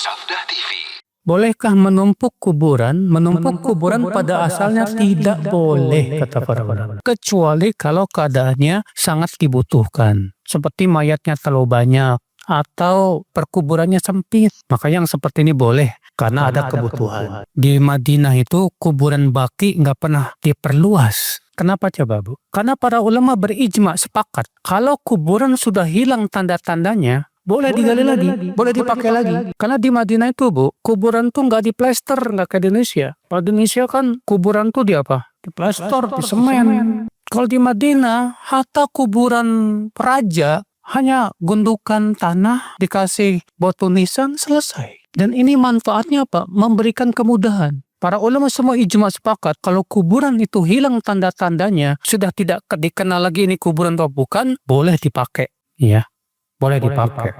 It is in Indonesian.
Sabda TV. Bolehkah menumpuk kuburan? Menumpuk kuburan pada asalnya tidak boleh, kata para ulama. Kecuali kalau keadaannya sangat dibutuhkan. Seperti mayatnya terlalu banyak atau perkuburannya sempit. Maka yang seperti ini boleh karena ada kebutuhan. Di Madinah itu kuburan baki nggak pernah diperluas. Kenapa coba, Bu? Karena para ulama berijma sepakat. Kalau kuburan sudah hilang tanda-tandanya, boleh digali lagi, boleh dipakai lagi. Karena di Madinah itu, Bu, kuburan tuh nggak diplester, nggak kayak di Indonesia. Kalau di Indonesia kan kuburan tuh di apa? Diplester, di semen. Kalau di Madinah, hatta kuburan raja hanya gundukan tanah, dikasih batu nisan, selesai. Dan ini manfaatnya apa? Memberikan kemudahan. Para ulama semua ijma sepakat kalau kuburan itu hilang tanda-tandanya, sudah tidak dikenal lagi ini kuburan atau bukan, boleh dipakai. Ya. Boleh dipakai.